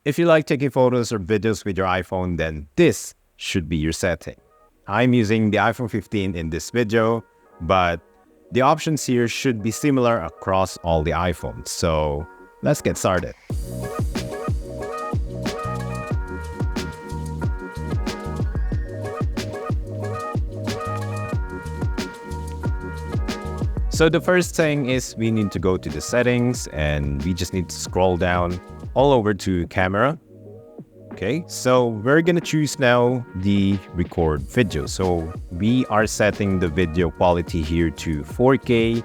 If you like taking photos or videos with your iPhone, then this should be your setting. I'm using the iPhone 15 in this video, but the options here should be similar across all the iPhones. So let's get started. So the first thing is we need to go to the settings and we just need to scroll down all over to camera. Okay, so we're gonna choose now the record video. So we are setting the video quality here to 4K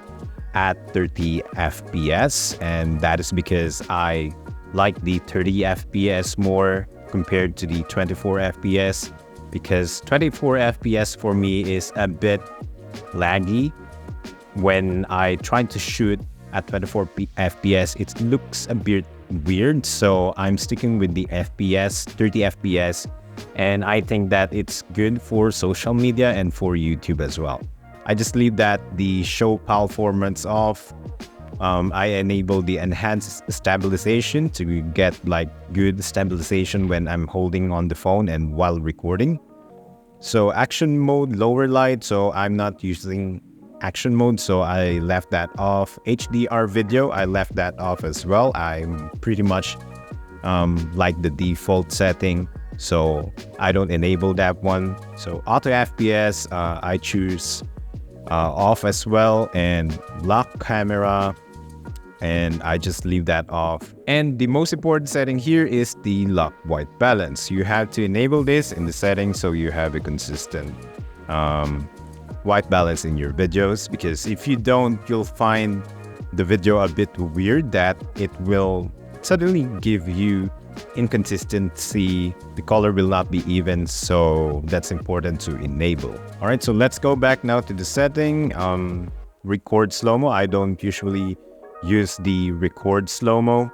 at 30 FPS, and that is because I like the 30 FPS more compared to the 24 FPS, because 24 FPS for me is a bit laggy. When I try to shoot at 24 FPS, it looks a bit weird. So I'm sticking with the FPS, 30 FPS. And I think that it's good for social media and for YouTube as well. I just leave that the show PAL formats off. I enable the enhanced stabilization to get like good stabilization when I'm holding on the phone and while recording. So action mode, lower light. So I'm not using action mode, so I left that off. HDR video, I left that off as well. I'm pretty much like the default setting, so I don't enable that one. So auto FPS, I choose off as well, and lock camera, and I just leave that off. And the most important setting here is the lock white balance. You have to enable this in the settings so you have a consistent white balance in your videos, because if you don't, you'll find the video a bit weird, that it will suddenly give you inconsistency. The color will not be even, so that's important to enable. All right, so let's go back now to the setting. Record slow-mo. I don't usually use the record slow-mo,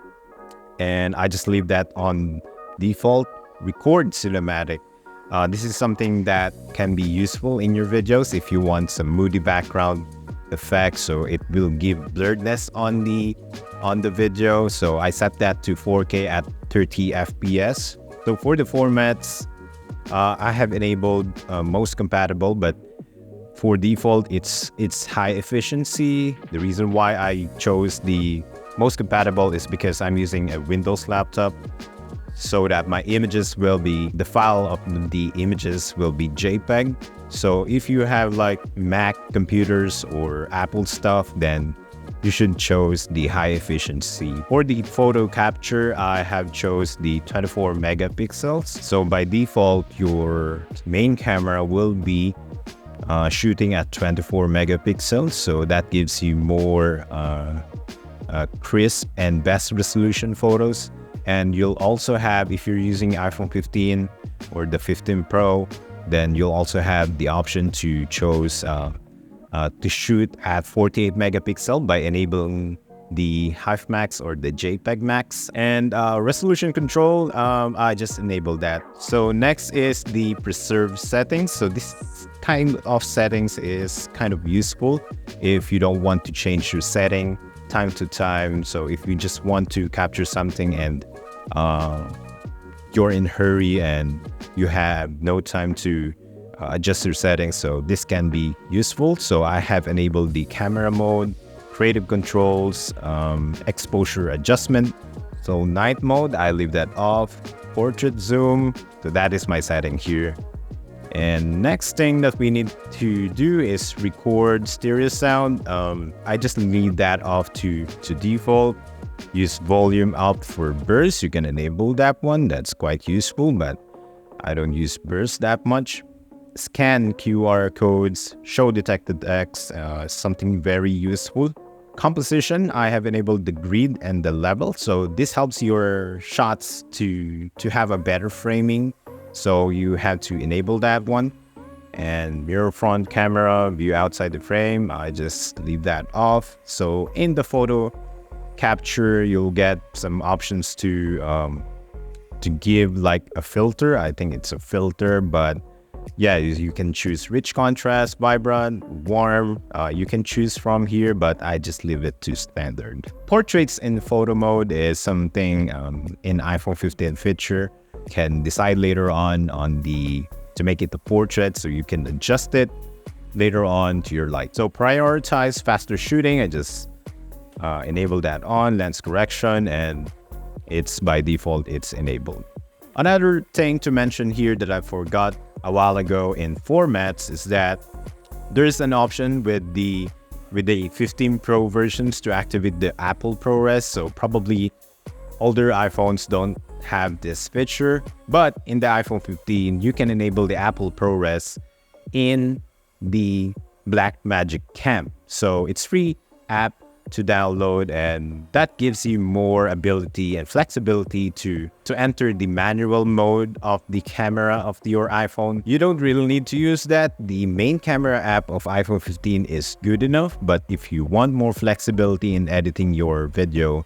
and I just leave that on default. Record cinematic. This is something that can be useful in your videos if you want some moody background effects, so it will give blurredness on the video. So I set that to 4K at 30 FPS. So for the formats, I have enabled most compatible, but for default, it's high efficiency. The reason why I chose the most compatible is because I'm using a Windows laptop, so that my images will be, the file of the images will be JPEG. So if you have like Mac computers or Apple stuff, then you should choose the high efficiency. For the photo capture, I have chose the 24 megapixels. So by default, your main camera will be shooting at 24 megapixels. So that gives you more crisp and best resolution photos. And you'll also have, if you're using iPhone 15 or the 15 Pro, then you'll also have the option to choose to shoot at 48 megapixel by enabling the HEIF Max or the JPEG Max. And resolution control, I just enabled that. So next is the preserve settings. So this kind of settings is kind of useful if you don't want to change your setting time to time. So if you just want to capture something and you're in a hurry and you have no time to adjust your settings, so this can be useful. So I have enabled the camera mode, creative controls, exposure adjustment. So night mode, I leave that off. Portrait zoom, so that is my setting here. And next thing that we need to do is record stereo sound. I just leave that off to default. Use volume up for burst. You can enable that one. That's quite useful, but I don't use burst that much. Scan QR codes, show detected text, something very useful. Composition, I have enabled the grid and the level. So this helps your shots to have a better framing. So you have to enable that one. And mirror front camera, view outside the frame, I just leave that off. So in the photo capture, you'll get some options to give like a filter. I think it's a filter, but yeah, you can choose rich contrast, vibrant, warm. You can choose from here, but I just leave it to standard. Portraits in photo mode is something in iPhone 15 feature. You can decide later on to make it the portrait, so you can adjust it later on to your light. So prioritize faster shooting. I just enable that on lens correction, and it's by default it's enabled. Another thing to mention here that I forgot a while ago in formats is that there's an option with the 15 Pro versions to activate the Apple ProRes. So probably older iPhones don't have this feature, but in the iPhone 15 you can enable the Apple ProRes in the Blackmagic Cam. So it's free app to download, and that gives you more ability and flexibility to enter the manual mode of the camera of your iPhone. You don't really need to use that. The main camera app of iPhone 15 is good enough, but if you want more flexibility in editing your video,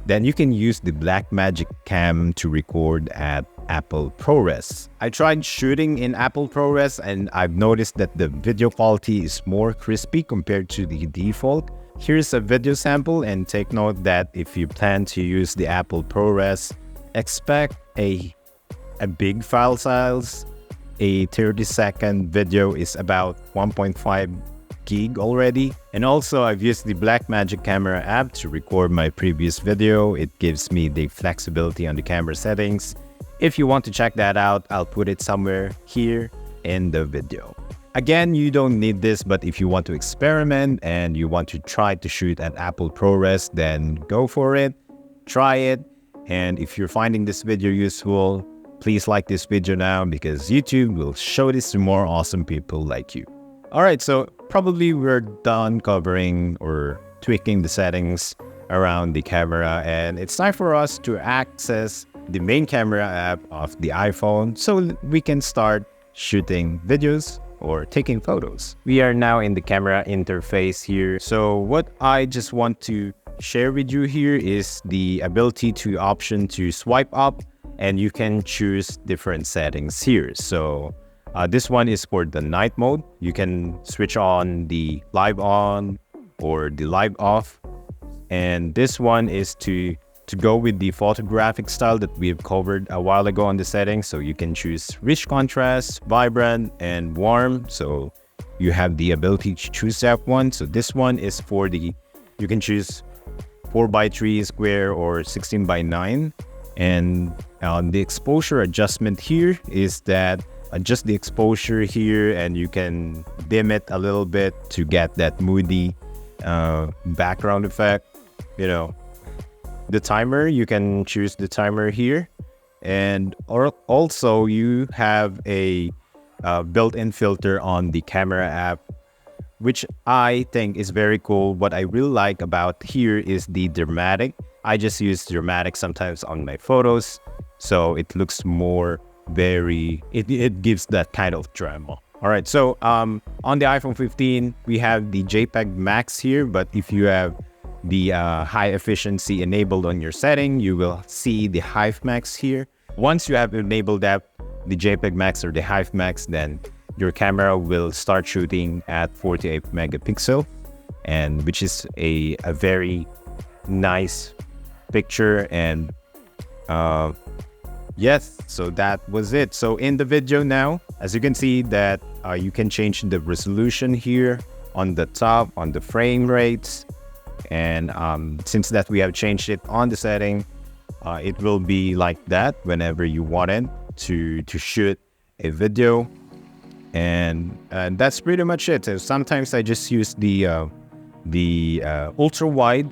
then you can use the Blackmagic Cam to record at Apple ProRes. I tried shooting in Apple ProRes, and I've noticed that the video quality is more crispy compared to the default. Here's a video sample, and take note that if you plan to use the Apple ProRes, expect a big file size. A 30-second video is about 1.5 gig already. And also, I've used the Blackmagic Camera app to record my previous video. It gives me the flexibility on the camera settings. If you want to check that out, I'll put it somewhere here in the video. Again, you don't need this, but if you want to experiment and you want to try to shoot at Apple ProRes, then go for it, try it. And if you're finding this video useful, please like this video now, because YouTube will show this to more awesome people like you. All right, so probably we're done covering or tweaking the settings around the camera, and it's time for us to access the main camera app of the iPhone so we can start shooting videos or taking photos. We are now in the camera interface here. So what I just want to share with you here is the ability to option to swipe up, and you can choose different settings here. So this one is for the night mode. You can switch on the live on or the live off. And this one is to go with the photographic style that we've covered a while ago on the settings. So you can choose rich contrast, vibrant, and warm. So you have the ability to choose that one. So this one is for you can choose 4:3 square or 16:9. And the exposure adjustment here is that adjust the exposure here, and you can dim it a little bit to get that moody background effect. You know, the timer, you can choose the timer here, and also you have a built-in filter on the camera app, which I think is very cool. What I really like about here is the dramatic. I just use dramatic sometimes on my photos, so it looks more it gives that kind of drama. All right, so on the iPhone 15 we have the JPEG Max here, but if you have the high efficiency enabled on your setting, you will see the Hive Max here. Once you have enabled that, the JPEG Max or the Hive Max, then your camera will start shooting at 48 megapixel, and which is a very nice picture. And yes, so that was it. So in the video now, as you can see that you can change the resolution here on the top, on the frame rates. And since that we have changed it on the setting, it will be like that whenever you wanted to shoot a video. And that's pretty much it. So sometimes I just use the ultra wide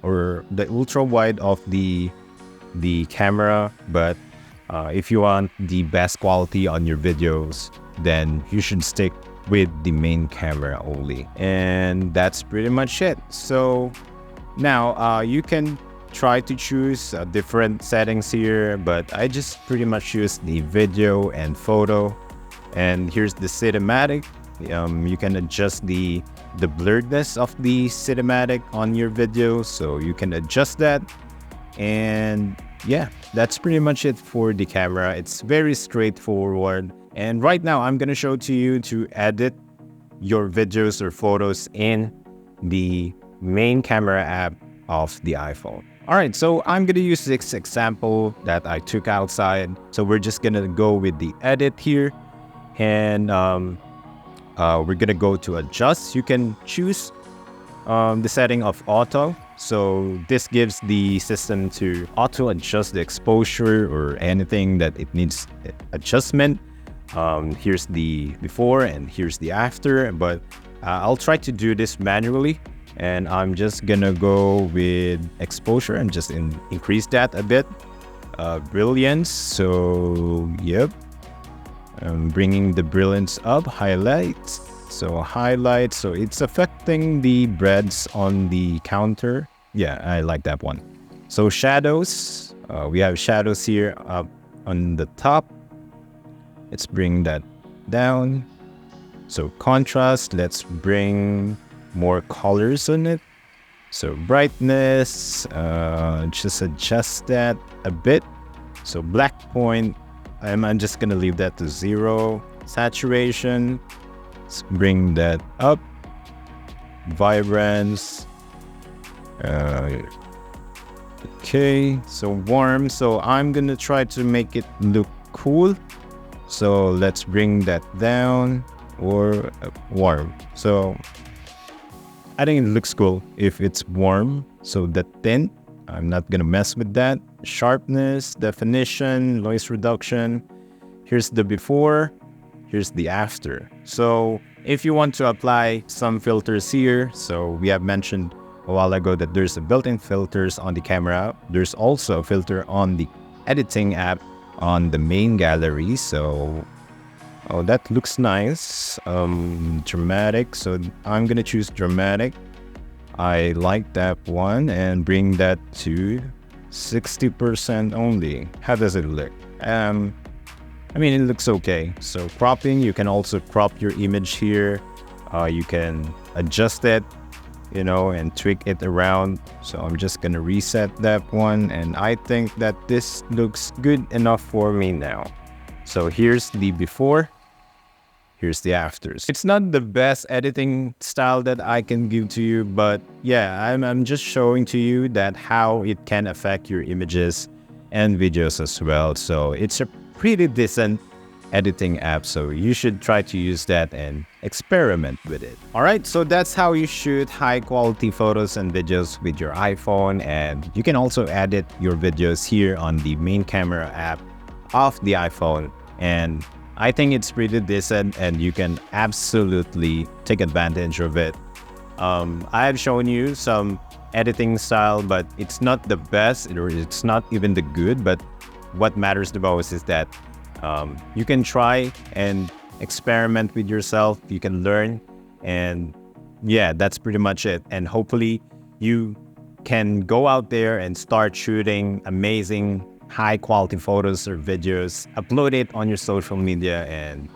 or the ultra wide of the camera, but if you want the best quality on your videos, then you should stick with the main camera only. And that's pretty much it. So now you can try to choose different settings here, but I just pretty much use the video and photo. And here's the cinematic. You can adjust the blurredness of the cinematic on your video, so you can adjust that. And yeah, that's pretty much it for the camera. It's very straightforward. And right now, I'm going to show to you to edit your videos or photos in the main camera app of the iPhone. All right, so I'm going to use this example that I took outside. So we're just going to go with the edit here. And we're going to go to adjust. You can choose the setting of auto. So this gives the system to auto adjust the exposure or anything that it needs adjustment. Here's the before and here's the after, but I'll try to do this manually, and I'm just gonna go with exposure and just increase that a bit. Brilliance, so yep, I'm bringing the brilliance up. Highlights, so highlight, so it's affecting the breads on the counter. Yeah, I like that one. So shadows, we have shadows here up on the top. Let's bring that down. So contrast, let's bring more colors on it. So brightness, just adjust that a bit. So black point, I'm just gonna leave that to 0. Saturation, let's bring that up. Vibrance, okay, so warm. So I'm gonna try to make it look cool. So let's bring that down, or warm. So I think it looks cool if it's warm. So the tint, I'm not gonna mess with that. Sharpness, definition, noise reduction. Here's the before, here's the after. So if you want to apply some filters here, so we have mentioned a while ago that there's a built-in filters on the camera. There's also a filter on the editing app on the main gallery. So that looks nice. Dramatic, so I'm gonna choose dramatic. I like that one and bring that to 60% only. How does it look? I mean, it looks okay. So cropping, you can also crop your image here. You can adjust it, you know, and tweak it around. So I'm just gonna reset that one, and I think that this looks good enough for me now. So here's the before, here's the afters. It's not the best editing style that I can give to you, but yeah, I'm just showing to you that how it can affect your images and videos as well. So it's a pretty decent editing app, so you should try to use that and experiment with it. All right, so that's how you shoot high quality photos and videos with your iPhone, and you can also edit your videos here on the main camera app of the iPhone, and I think it's pretty decent and you can absolutely take advantage of it. I have shown you some editing style, but it's not the best, or it's not even the good, but what matters the most is that you can try and experiment with yourself, you can learn, and yeah, that's pretty much it. And hopefully you can go out there and start shooting amazing high quality photos or videos, upload it on your social media and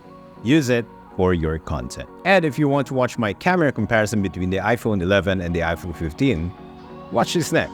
use it for your content. And if you want to watch my camera comparison between the iPhone 11 and the iPhone 15, watch this next.